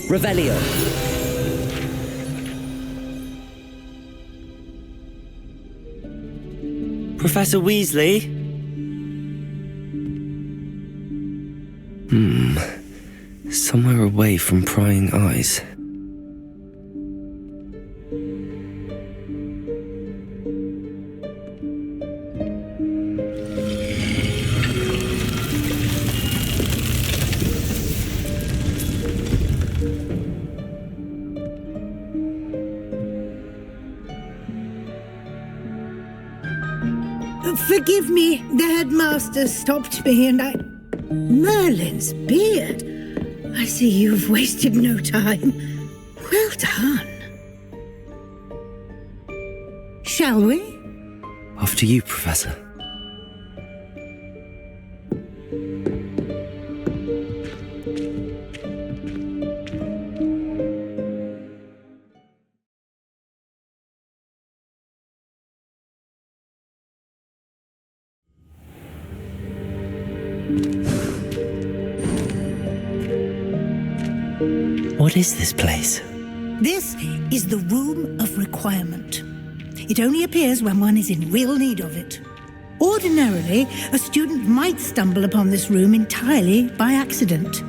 Revelio. Professor Weasley? Somewhere away from prying eyes. Forgive me, the headmaster stopped me and I... Merlin's beard. I see you've wasted no time. Well done. Shall we? Off to you, Professor. What is this place? This is the Room of Requirement. It only appears when one is in real need of it. Ordinarily, a student might stumble upon this room entirely by accident,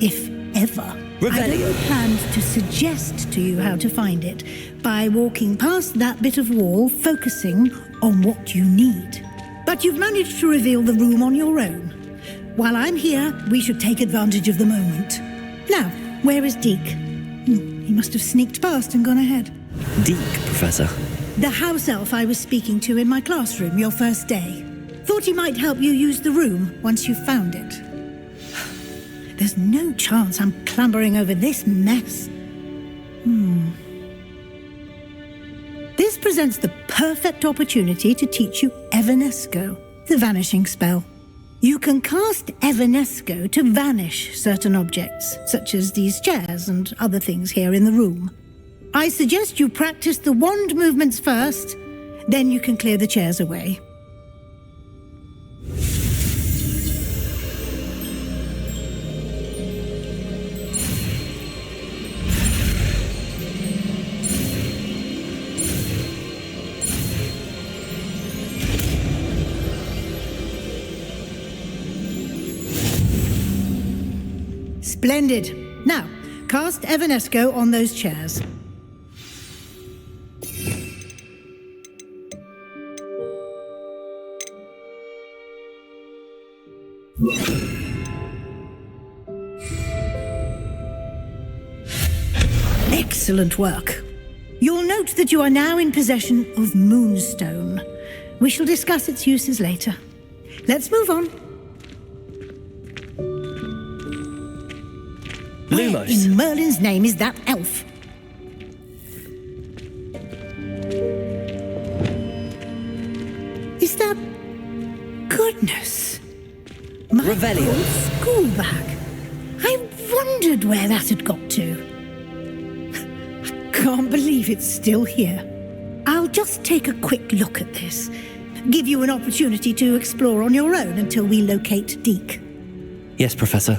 if ever. Revelio. I only planned to suggest to you how to find it by walking past that bit of wall, focusing on what you need. But you've managed to reveal the room on your own. While I'm here, we should take advantage of the moment. Now, where is Deke? He must have sneaked past and gone ahead. Deke, Professor. The house elf I was speaking to in my classroom your first day. Thought he might help you use the room once you found it. There's no chance I'm clambering over this mess. This presents the perfect opportunity to teach you Evanesco, the vanishing spell. You can cast Evanesco to vanish certain objects, such as these chairs and other things here in the room. I suggest you practice the wand movements first, then you can clear the chairs away. Splendid. Now, cast Evanesco on those chairs. Excellent work. You'll note that you are now in possession of Moonstone. We shall discuss its uses later. Let's move on. Where Lumos. in Merlin's name is that elf? Is that... Goodness. My Revelio. old school bag. I wondered where that had got to. I can't believe it's still here. I'll just take a quick look at this. Give you an opportunity to explore on your own until we locate Deke. Yes, Professor.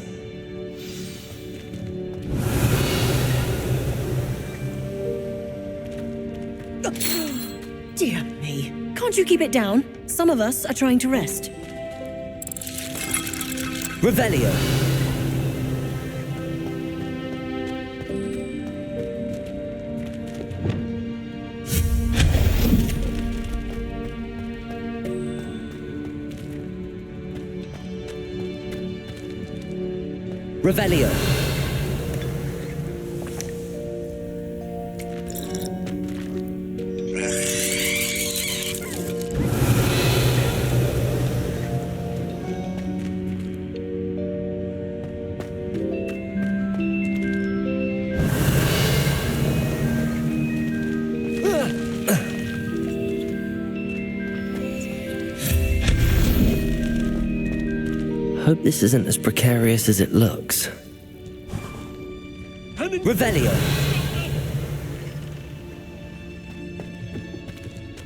Dear me. Can't you keep it down? Some of us are trying to rest. Revelio. Revelio. Hope this isn't as precarious as it looks. Revelio.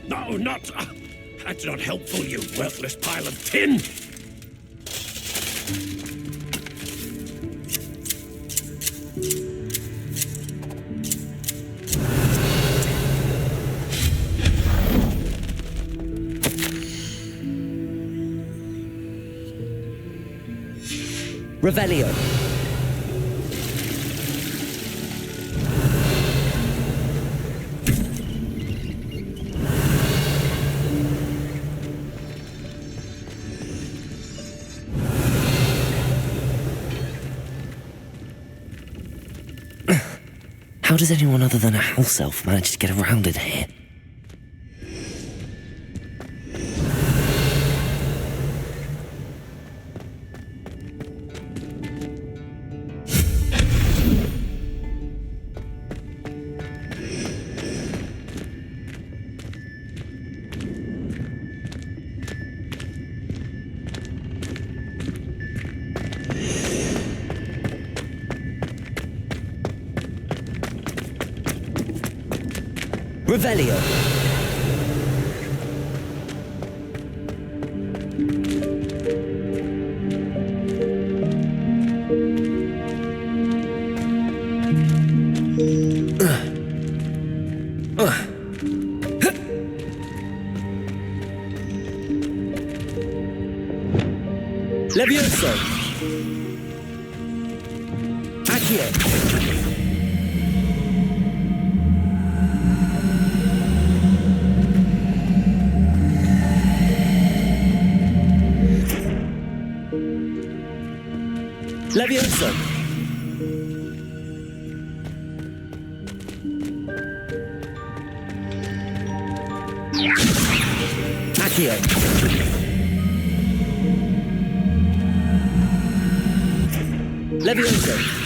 No, not... that's not helpful, you worthless pile of tin! Revelio. How does anyone other than a house elf manage to get around in here? Revelio. Levioso. Accio. Levioso. Accio. Levioso.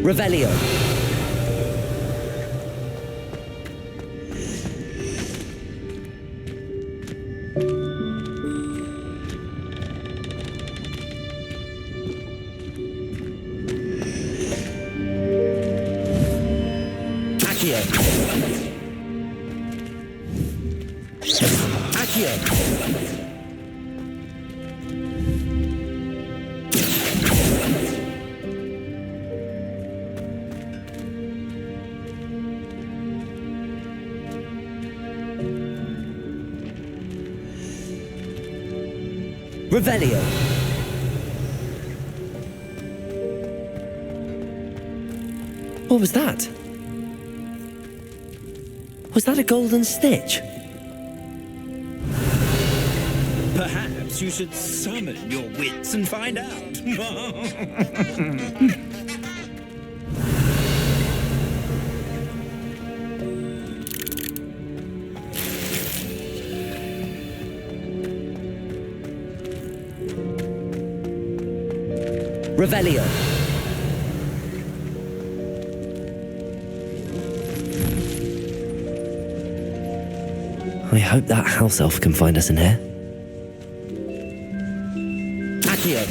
Revelio. Accio. Accio. Revelio. What was that? Was that a golden snitch? Perhaps you should summon your wits and find out. Revelio. I hope that house elf can find us in here. Accio.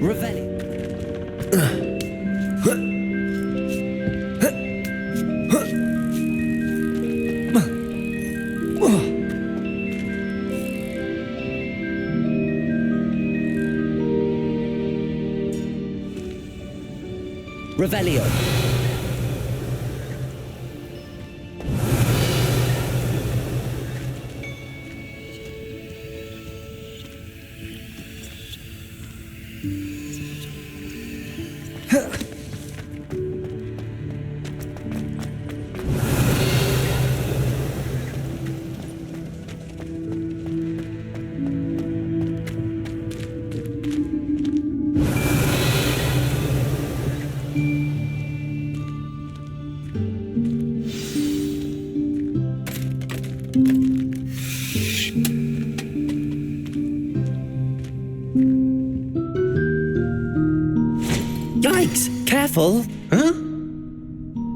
Revelio. Revelio. Yikes! Careful! Huh?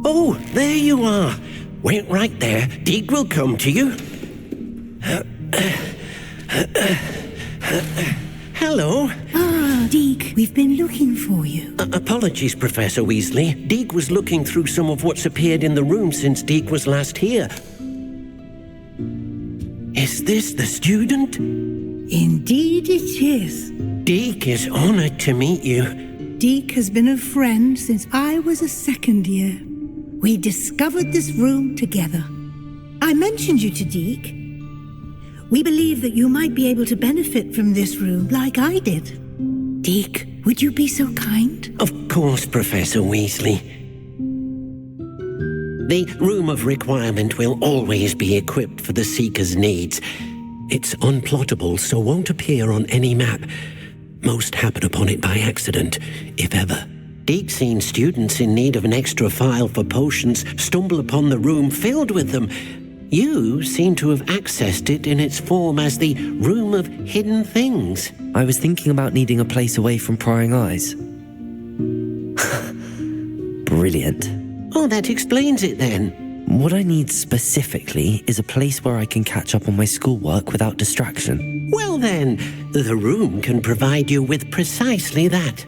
Oh, there you are. Wait right there. Deek will come to you. Hello. Ah, Deek, we've been looking for you. Apologies, Professor Weasley. Deek was looking through some of what's appeared in the room since Deek was last here. Is this the student? Indeed it is. Deek is honored to meet you. Deek has been a friend since I was a second year. We discovered this room together. I mentioned you to Deek. We believe that you might be able to benefit from this room like I did. Deek, would you be so kind? Of course, Professor Weasley. The Room of Requirement will always be equipped for the Seeker's needs. It's unplottable, so won't appear on any map. Most happen upon it by accident, if ever. Deek's seen students in need of an extra file for potions stumble upon the room filled with them. You seem to have accessed it in its form as the Room of Hidden Things. I was thinking about needing a place away from prying eyes. Brilliant. Oh, that explains it then. What I need specifically is a place where I can catch up on my schoolwork without distraction. Well then, the room can provide you with precisely that.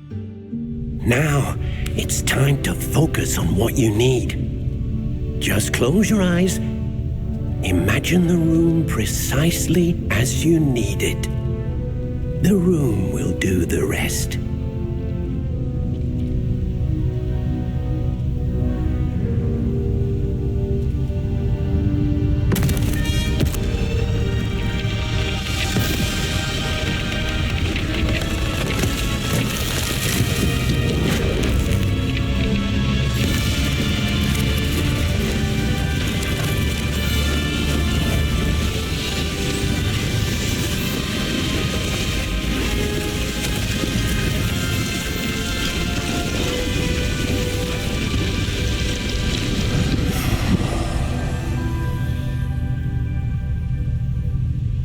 Now, it's time to focus on what you need. Just close your eyes. Imagine the room precisely as you need it. The room will do the rest.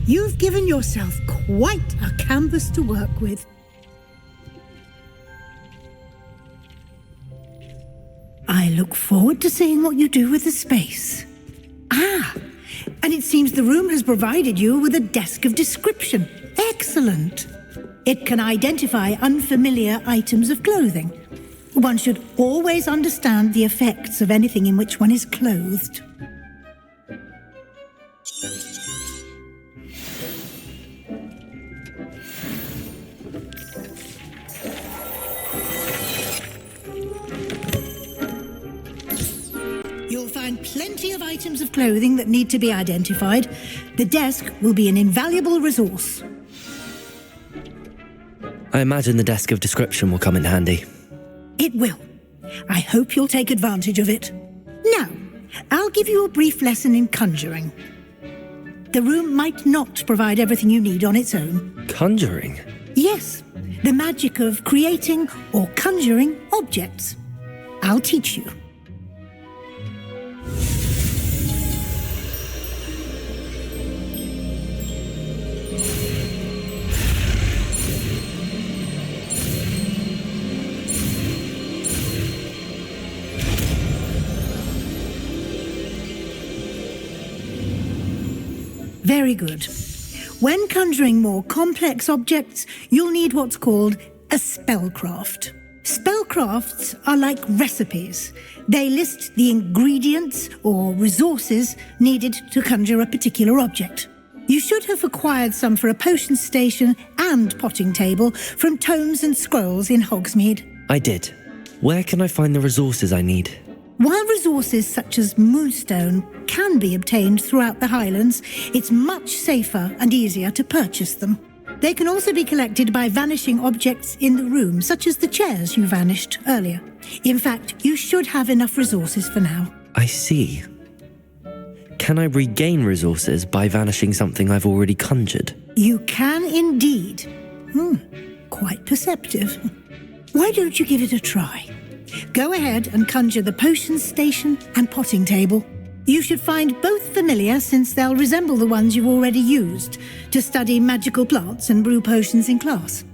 You've given yourself quite a canvas to work with. I look forward to seeing what you do with the space. Ah, and it seems the room has provided you with a desk of description. Excellent. It can identify unfamiliar items of clothing. One should always understand the effects of anything in which one is clothed. You'll find plenty of items of clothing that need to be identified. The desk will be an invaluable resource. I imagine the desk of description will come in handy. It will. I hope you'll take advantage of it. Now, I'll give you a brief lesson in conjuring. The room might not provide everything you need on its own. Conjuring? Yes, the magic of creating or conjuring objects. I'll teach you. Very good. When conjuring more complex objects, you'll need what's called a spellcraft. Spellcrafts are like recipes. They list the ingredients or resources needed to conjure a particular object. You should have acquired some for a potion station and potting table from tomes and scrolls in Hogsmeade. I did. Where can I find the resources I need? While resources such as moonstone can be obtained throughout the Highlands, it's much safer and easier to purchase them. They can also be collected by vanishing objects in the room, such as the chairs you vanished earlier. In fact, you should have enough resources for now. I see. Can I regain resources by vanishing something I've already conjured? You can indeed. Quite perceptive. Why don't you give it a try? Go ahead and conjure the potions station and potting table. You should find both familiar, since they'll resemble the ones you've already used to study magical plants and brew potions in class.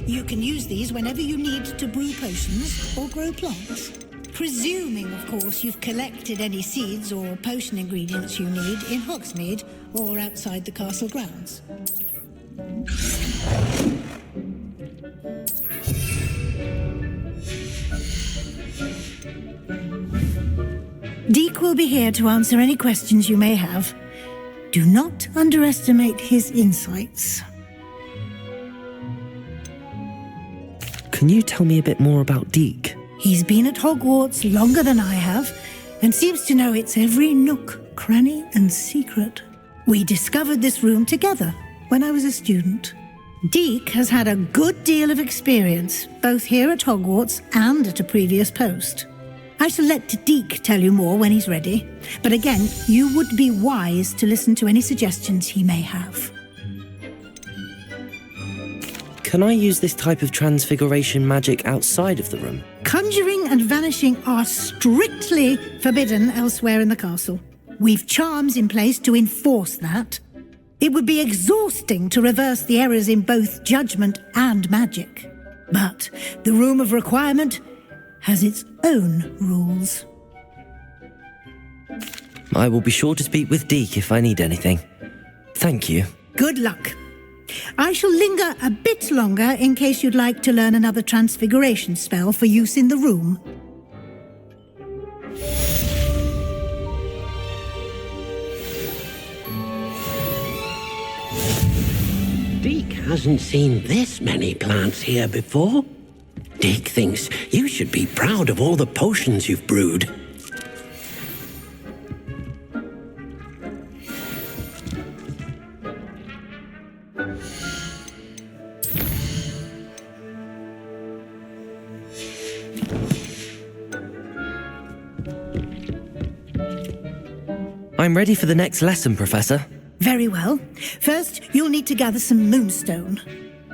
You can use these whenever you need to brew potions or grow plants. Presuming, of course, you've collected any seeds or potion ingredients you need in Hogsmeade or outside the castle grounds. Deek will be here to answer any questions you may have. Do not underestimate his insights. Can you tell me a bit more about Deek? He's been at Hogwarts longer than I have, and seems to know its every nook, cranny, and secret. We discovered this room together when I was a student. Deek has had a good deal of experience, both here at Hogwarts and at a previous post. I shall let Deek tell you more when he's ready, but again, you would be wise to listen to any suggestions he may have. Can I use this type of transfiguration magic outside of the room? Conjuring and vanishing are strictly forbidden elsewhere in the castle. We've charms in place to enforce that. It would be exhausting to reverse the errors in both judgment and magic. But the Room of Requirement has its own rules. I will be sure to speak with Deek if I need anything. Thank you. Good luck. I shall linger a bit longer in case you'd like to learn another transfiguration spell for use in the room. Deek hasn't seen this many plants here before. Deek thinks you should be proud of all the potions you've brewed. I'm ready for the next lesson, Professor. Very well. First, you'll need to gather some moonstone.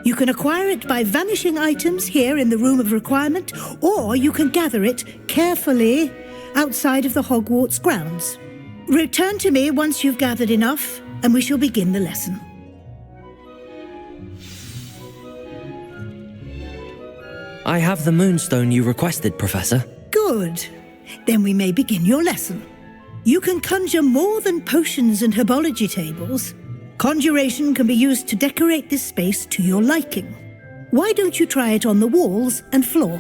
You can acquire it by vanishing items here in the Room of Requirement, or you can gather it carefully outside of the Hogwarts grounds. Return to me once you've gathered enough, and we shall begin the lesson. I have the moonstone you requested, Professor. Good. Then we may begin your lesson. You can conjure more than potions and herbology tables. Conjuration can be used to decorate this space to your liking. Why don't you try it on the walls and floor?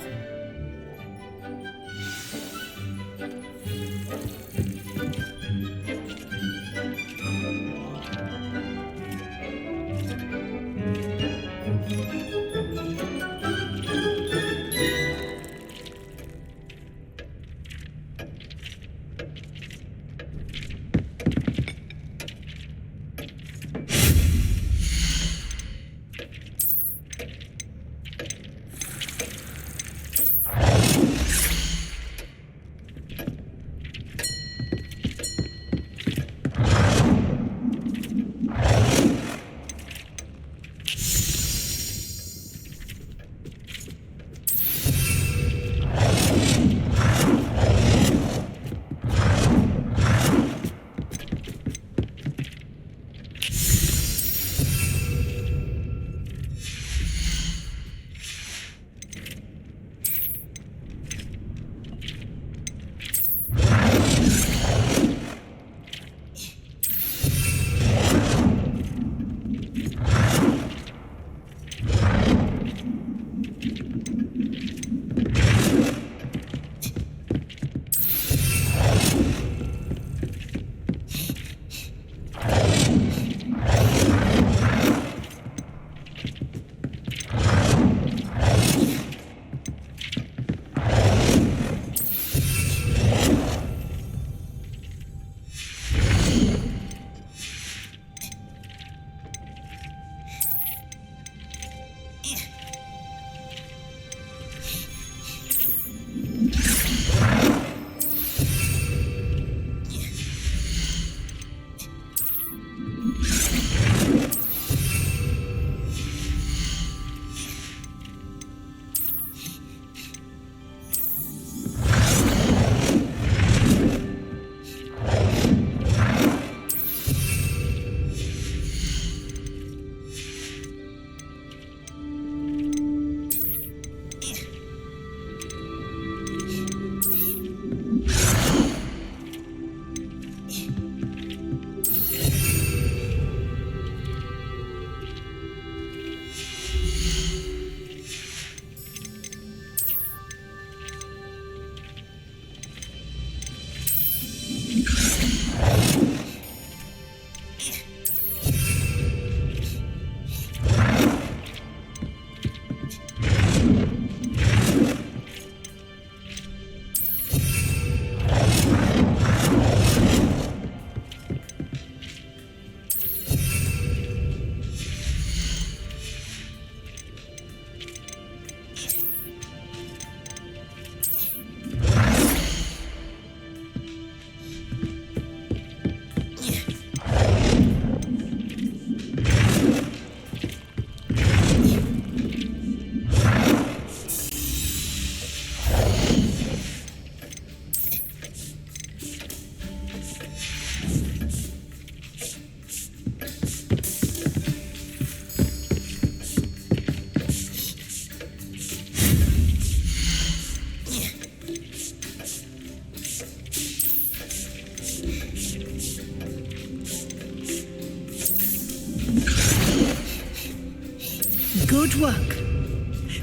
Good work.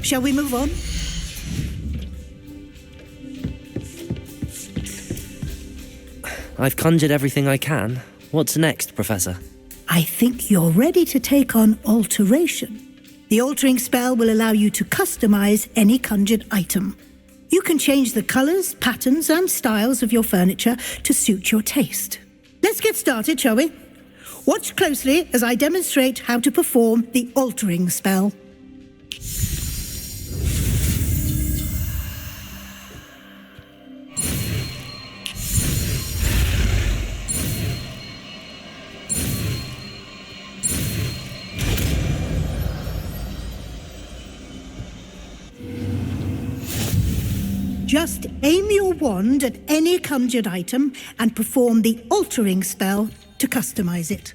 Shall we move on? I've conjured everything I can. What's next, Professor? I think you're ready to take on alteration. The altering spell will allow you to customize any conjured item. You can change the colors, patterns, and styles of your furniture to suit your taste. Let's get started, shall we? Watch closely as I demonstrate how to perform the altering spell. Just aim your wand at any conjured item and perform the altering spell to customize it.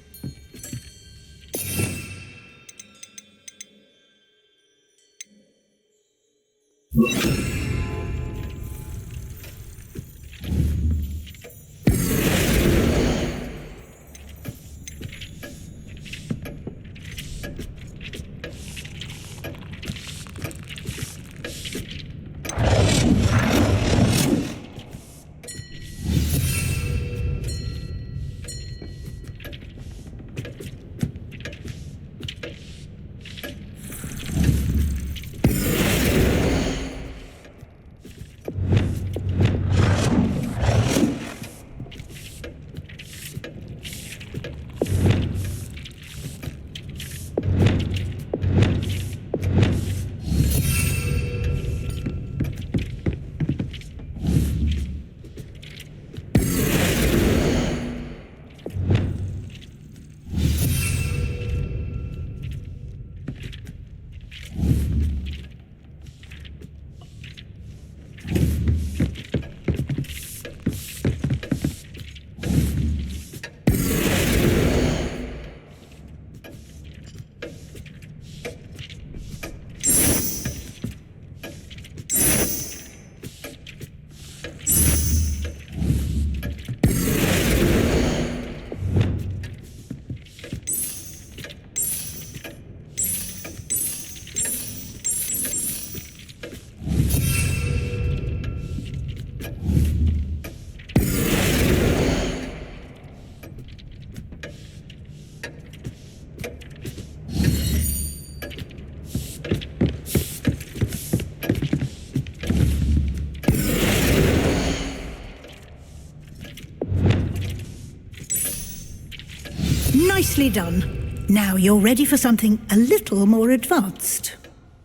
Nicely done. Now you're ready for something a little more advanced.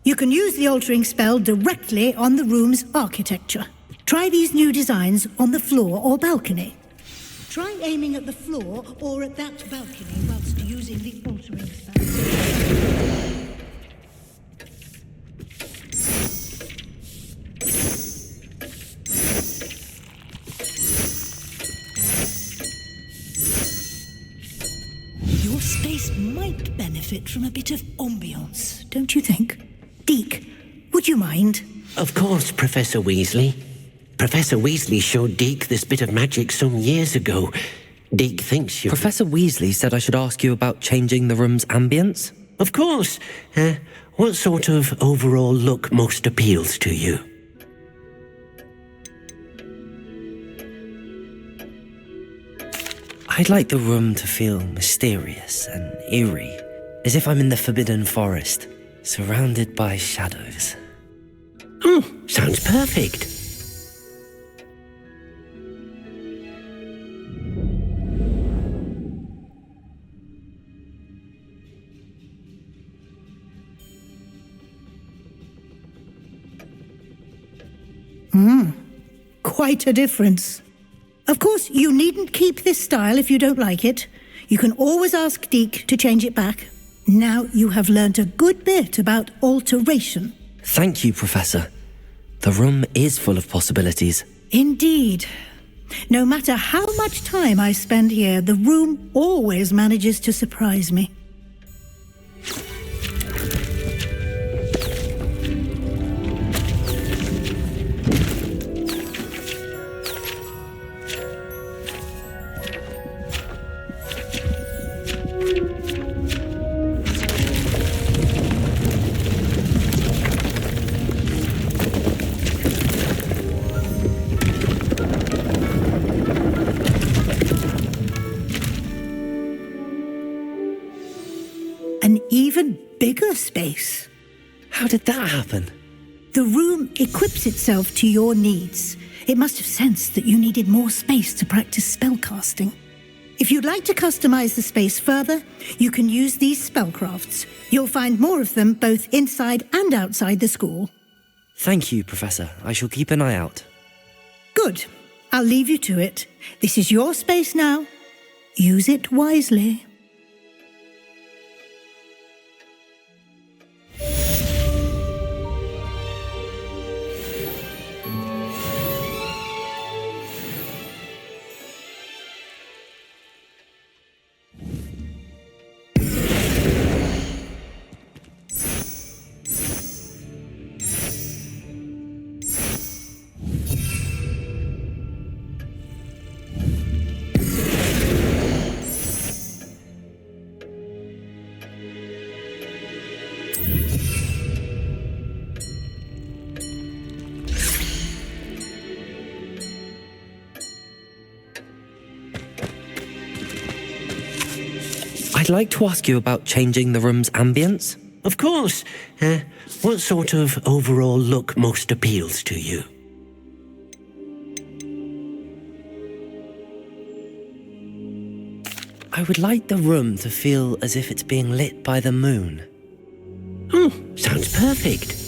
You can use the altering spell directly on the room's architecture. Try these new designs on the floor or balcony. Try aiming at the floor or at that balcony whilst using the altering spell. Your space might benefit from a bit of ambiance, don't you think? Deke, would you mind? Of course, Professor Weasley. Professor Weasley showed Deke this bit of magic some years ago. Deke thinks you... Professor Weasley said I should ask you about changing the room's ambience? Of course. What sort of overall look most appeals to you? I'd like the room to feel mysterious and eerie, as if I'm in the Forbidden Forest, surrounded by shadows. Oh, sounds perfect. Quite a difference. Of course, you needn't keep this style if you don't like it. You can always ask Deke to change it back. Now you have learnt a good bit about alteration. Thank you, Professor. The room is full of possibilities. Indeed. No matter how much time I spend here, the room always manages to surprise me. even bigger space. How did that happen? The room equips itself to your needs. It must have sensed that you needed more space to practice spellcasting. If you'd like to customize the space further, you can use these spellcrafts. You'll find more of them both inside and outside the school. Thank you, Professor. I shall keep an eye out. Good. I'll leave you to it. This is your space now. Use it wisely. I'd like to ask you about changing the room's ambience. Of course. What sort of overall look most appeals to you? I would like the room to feel as if it's being lit by the moon. Oh, sounds perfect.